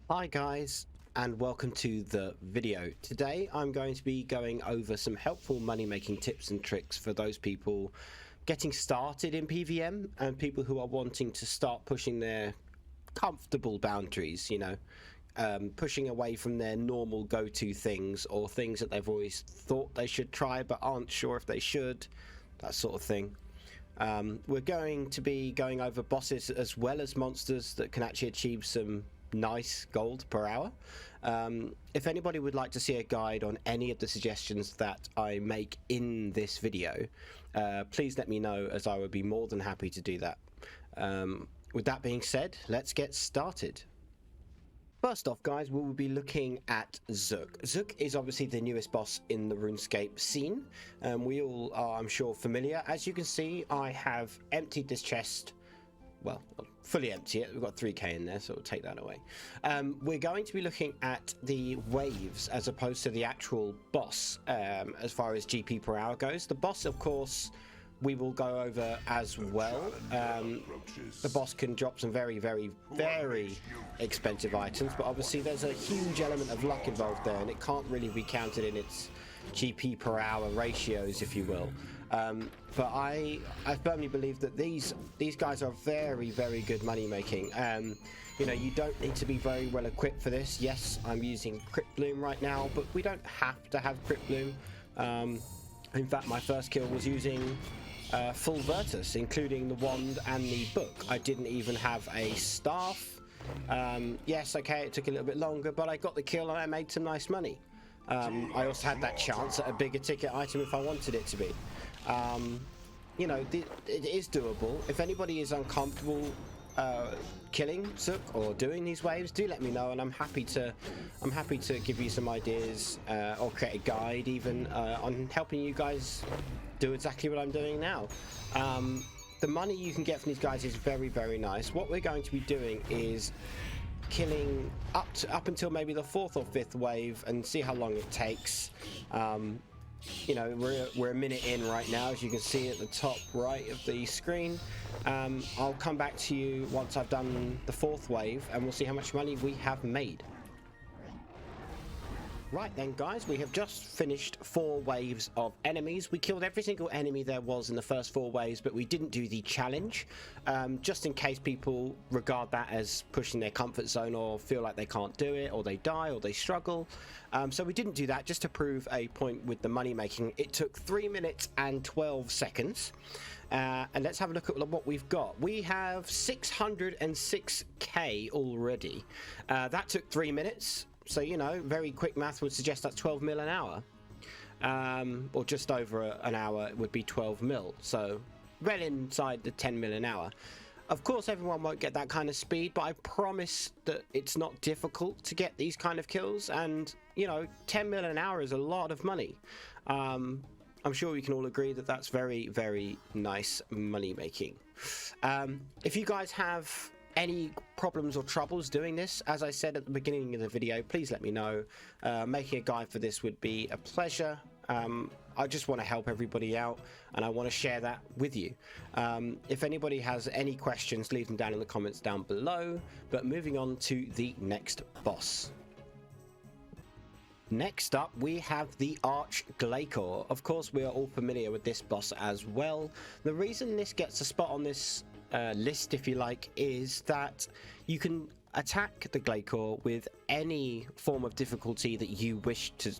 Hi guys, and welcome to the video. Today I'm going to be going over some helpful money making tips and tricks for those people getting started in PvM and people who are wanting to start pushing their comfortable boundaries, pushing away from their normal go-to things or things that they've always thought they should try but aren't sure if they should, that sort of thing. We're going to be going over bosses as well as monsters that can actually achieve some nice gold per hour. If anybody would like to see a guide on any of the suggestions that I make in this video, please let me know, as I would be more than happy to do that. With that being said, let's get started. First off, guys, we will be looking at Zook. Zook is obviously the newest boss in the Runescape scene. We all are, I'm sure, familiar. As you can see, I have emptied this chest. Well, fully empty it. We've got 3k in there, so we'll take that away. We're going to be looking at the waves as opposed to the actual boss as far as GP per hour goes. The boss, of course, we will go over as well. The boss can drop some very, very, very expensive items, but obviously there's a huge element of luck involved there, and it can't really be counted in its GP per hour ratios, if you will. But I firmly believe that these guys are very, very good money making. You don't need to be very well equipped for this. Yes, I'm using Crypt Bloom right now, but we don't have to have Crypt Bloom. In fact, my first kill was using full Virtus, including the wand and the book. I didn't even have a staff. Yes, okay, it took a little bit longer, but I got the kill and I made some nice money. I also had that chance at a bigger ticket item if I wanted it to be. It is doable. If anybody is uncomfortable killing Zook or doing these waves, do let me know, and I'm happy to give you some ideas or create a guide even on helping you guys do exactly what I'm doing now. The money you can get from these guys is very, very nice. What we're going to be doing is killing up until maybe the 4th or 5th wave and see how long it takes. We're a minute in right now, as you can see at the top right of the screen. I'll come back to you once I've done the 4th wave and we'll see how much money we have made. Right then, guys, we have just finished 4 waves of enemies. We killed every single enemy there was in the first 4 waves, but we didn't do the challenge, just in case people regard that as pushing their comfort zone or feel like they can't do it, or they die, or they struggle. So we didn't do that, just to prove a point with the money making. It took 3 minutes and 12 seconds. And let's have a look at what we've got. We have 606k already. That took 3 minutes. So, very quick math would suggest that's 12 mil an hour. Or just over an hour, it would be 12 mil. So, well inside the 10 mil an hour. Of course, everyone won't get that kind of speed, but I promise that it's not difficult to get these kind of kills. And, 10 mil an hour is a lot of money. I'm sure we can all agree that that's very, very nice money making. If you guys have any problems or troubles doing this, as I said at the beginning of the video, please let me know. Making a guide for this would be a pleasure. I just want to help everybody out, and I want to share that with you. If anybody has any questions, leave them down in the comments down below. But moving on to the next boss. Next up, we have the Glaive. Of course, we are all familiar with this boss as well. The reason this gets a spot on this list, if you like, is that you can attack the Glaive with any form of difficulty that you wish to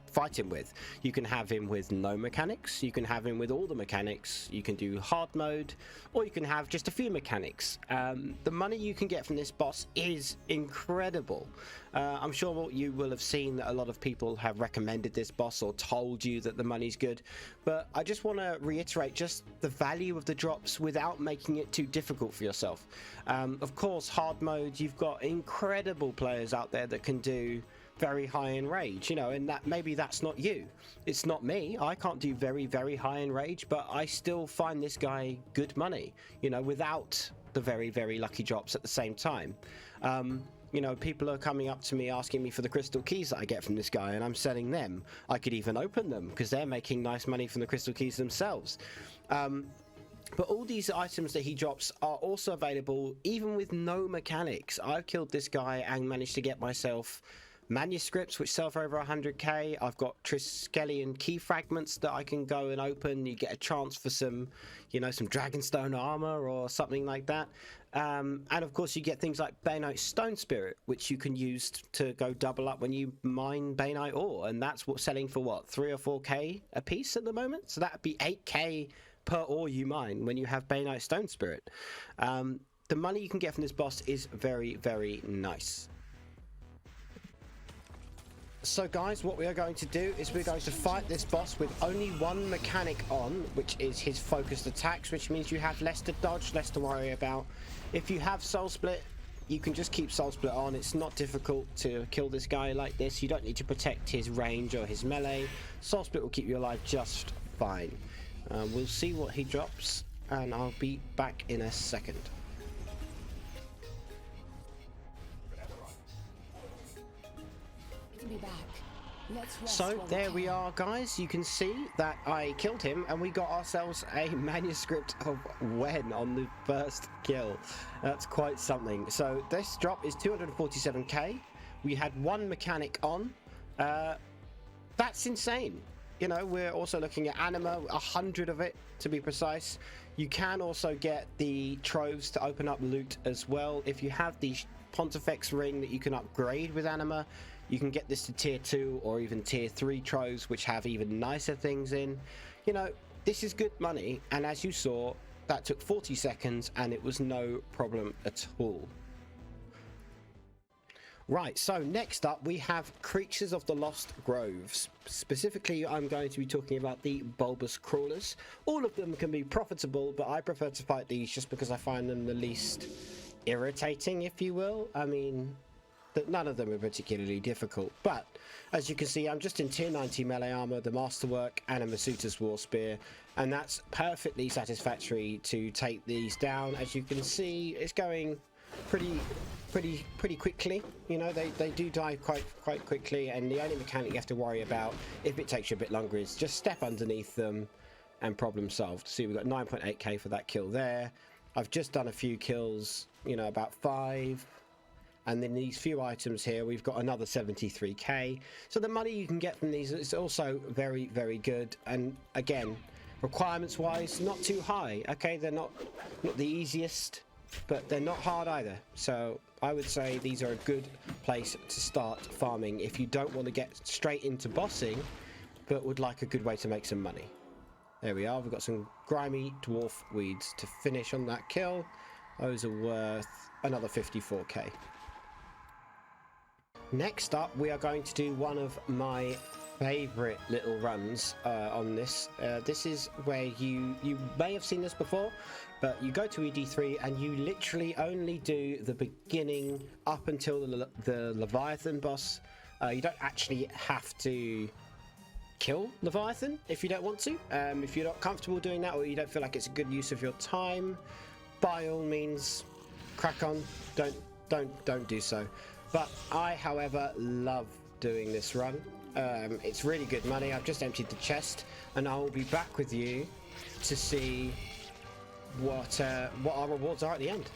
fight him with. You can have him with no mechanics, you can have him with all the mechanics, you can do hard mode, or you can have just a few mechanics. The money you can get from this boss is incredible. I'm sure you will have seen that a lot of people have recommended this boss or told you that the money's good, but I just want to reiterate just the value of the drops without making it too difficult for yourself. Of course, hard mode, you've got incredible players out there that can do very high in rage, and that maybe that's not you. It's not me. I can't do very, very high in rage, but I still find this guy good money, without the very, very lucky drops at the same time. People are coming up to me asking me for the crystal keys that I get from this guy, and I'm selling them. I could even open them because they're making nice money from the crystal keys themselves. But all these items that he drops are also available even with no mechanics. I've killed this guy and managed to get myself manuscripts which sell for over 100k. I've got Triskelion key fragments that I can go and open. You get a chance for some, you know, some Dragonstone armor or something like that. And of course you get things like Bainite Stone Spirit, which you can use to go double up when you mine Bainite ore, and that's what's selling for what, 3 or 4k a piece at the moment. So that'd be 8k per ore you mine when you have Bainite Stone Spirit. The money you can get from this boss is very, very nice. So guys, what we are going to do is we're going to fight this boss with only one mechanic on, which is his focused attacks, which means you have less to dodge, less to worry about. If you have Soul Split, you can just keep Soul Split on. It's not difficult to kill this guy like this. You don't need to protect his range or his melee. Soul Split will keep you alive just fine. We'll see what he drops, and I'll be back in a second. So there we are, guys. You can see that I killed him and we got ourselves a manuscript of when on the first kill. That's quite something. So this drop is 247k. We had one mechanic on. That's insane. You know, we're also looking at anima, 100 of it to be precise. You can also get the troves to open up loot as well. If you have the Pontifex ring that you can upgrade with anima, you can get this to tier 2 or even tier 3 troves, which have even nicer things in. You know, this is good money, and as you saw, that took 40 seconds and it was no problem at all. Right, so next up we have Creatures of the Lost Groves. Specifically, I'm going to be talking about the bulbous crawlers. All of them can be profitable, but I prefer to fight these just because I find them the least irritating, if you will. I mean, none of them are particularly difficult, but as you can see, I'm just in tier 90 melee armor, the Masterwork, and a Masuta's War Spear, and that's perfectly satisfactory to take these down. As you can see, it's going pretty quickly. You know, they do die quite quickly, and the only mechanic you have to worry about if it takes you a bit longer is just step underneath them and problem solved. See, we've got 9.8k for that kill there. I've just done a few kills, you know, about 5. And then these few items here, we've got another 73k. So the money you can get from these is also very, very good. And again, requirements wise, not too high. Okay, they're not the easiest, but they're not hard either. So I would say these are a good place to start farming if you don't want to get straight into bossing, but would like a good way to make some money. There we are, we've got some grimy dwarf weeds to finish on that kill. Those are worth another 54k. Next up, we are going to do one of my favourite little runs on this. This is where you may have seen this before, but you go to ED3 and you literally only do the beginning up until the Leviathan boss. You don't actually have to kill Leviathan if you don't want to. If you're not comfortable doing that, or you don't feel like it's a good use of your time, by all means, crack on. Don't do so. But I, however, love doing this run. It's really good money. I've just emptied the chest, and I will be back with you to see what our rewards are at the end.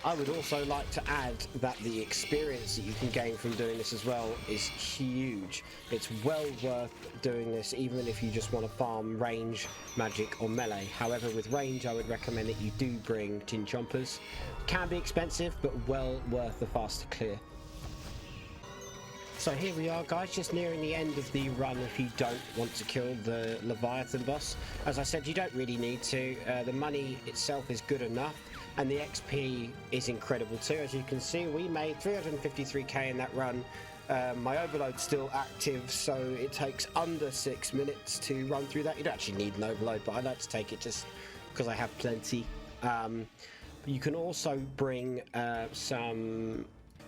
I would also like to add that the experience that you can gain from doing this as well is huge. It's well worth doing this, even if you just want to farm range, magic, or melee. However, with range, I would recommend that you do bring Tin Chompers. Can be expensive, but well worth the fast to clear. So here we are, guys, just nearing the end of the run if you don't want to kill the Leviathan boss. As I said, you don't really need to. The money itself is good enough, and the XP is incredible too. As you can see, we made 353k in that run. My overload's still active, so it takes under 6 minutes to run through that. You don't actually need an overload, but I like to take it just because I have plenty. You can also bring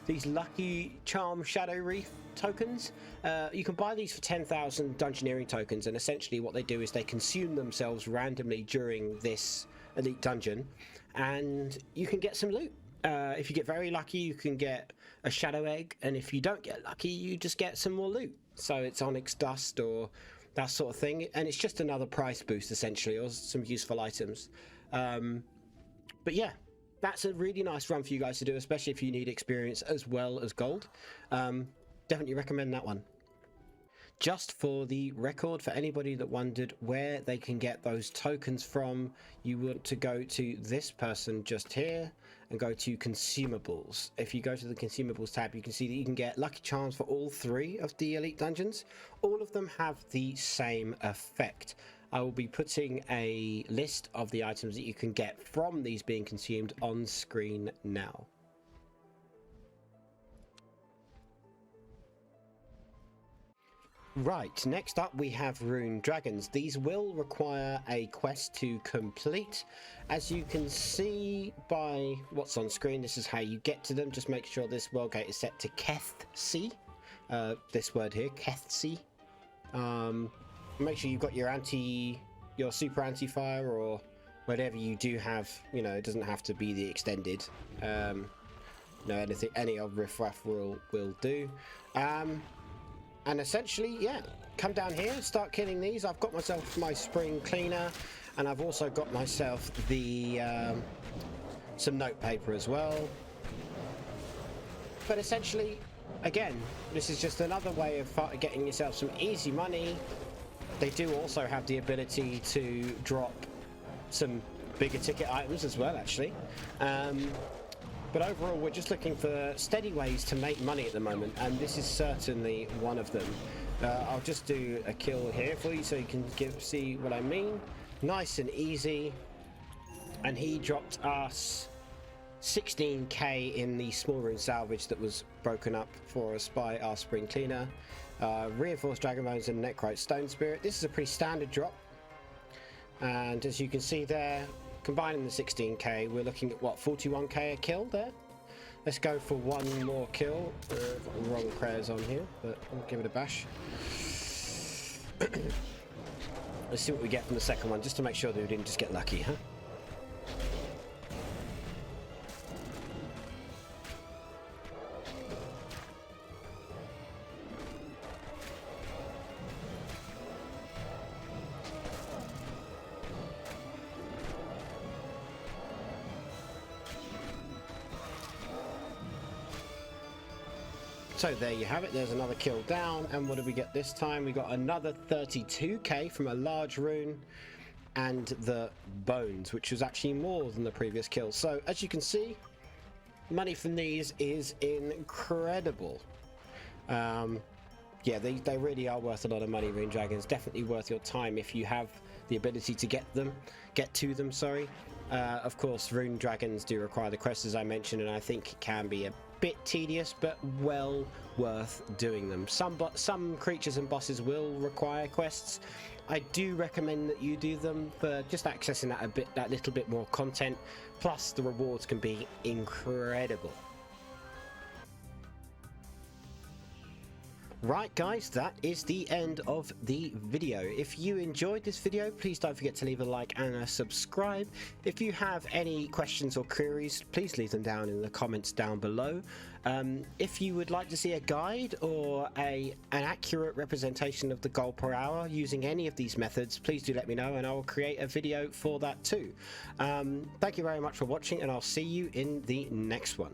these Lucky Charm Shadow Reef tokens. You can buy these for 10,000 Dungeoneering tokens, and essentially what they do is they consume themselves randomly during this elite dungeon, and you can get some loot. If you get very lucky, you can get a shadow egg, and if you don't get lucky, you just get some more loot. So it's onyx dust or that sort of thing, and it's just another price boost essentially, or some useful items. But yeah, that's a really nice run for you guys to do, especially if you need experience as well as gold. Definitely recommend that one. Just for the record, for anybody that wondered where they can get those tokens from, you want to go to this person just here and go to consumables. If you go to the consumables tab, you can see that you can get lucky charms for all 3 of the elite dungeons. All of them have the same effect. I will be putting a list of the items that you can get from these being consumed on screen now. Right, next up we have Rune Dragons. These will require a quest to complete. As you can see by what's on screen, this is how you get to them. Just make sure this world gate is set to Kethc. This word here, Kethc. Make sure you've got your super anti-fire, or whatever you do have. You know, it doesn't have to be the extended. No, any of riffraff will do. And essentially, yeah, come down here, start killing these. I've got myself my spring cleaner, and I've also got myself the some note paper as well. But essentially, again, this is just another way of getting yourself some easy money. They do also have the ability to drop some bigger ticket items as well, actually. But overall, we're just looking for steady ways to make money at the moment, and this is certainly one of them. I'll just do a kill here for you so you can see what I mean. Nice and easy. And he dropped us 16k in the small rune salvage that was broken up for us by our spring cleaner. Reinforced dragon bones and necrite stone spirit. This is a pretty standard drop. And as you can see there, combining the 16k, we're looking at what, 41k a kill there? Let's go for one more kill. Got the wrong prayers on here, but we'll give it a bash. Let's see what we get from the second one, just to make sure that we didn't just get lucky, huh? So there you have it, there's another kill down, and what did we get this time? We got another 32k from a large rune and the bones, which was actually more than the previous kill. So as you can see, money from these is incredible. Yeah, they really are worth a lot of money, Rune Dragons. Definitely worth your time if you have the ability to get to them. Of course, Rune Dragons do require the quests, as I mentioned, and I think it can be a bit tedious, but well worth doing them. Some creatures and bosses will require quests. I do recommend that you do them for just accessing that little bit more content. Plus, the rewards can be incredible. Right guys, that is the end of the video. If you enjoyed this video, please don't forget to leave a like and a subscribe. If you have any questions or queries, please leave them down in the comments down below. If you would like to see a guide or an accurate representation of the gold per hour using any of these methods, please do let me know and I will create a video for that too. Thank you very much for watching, and I'll see you in the next one.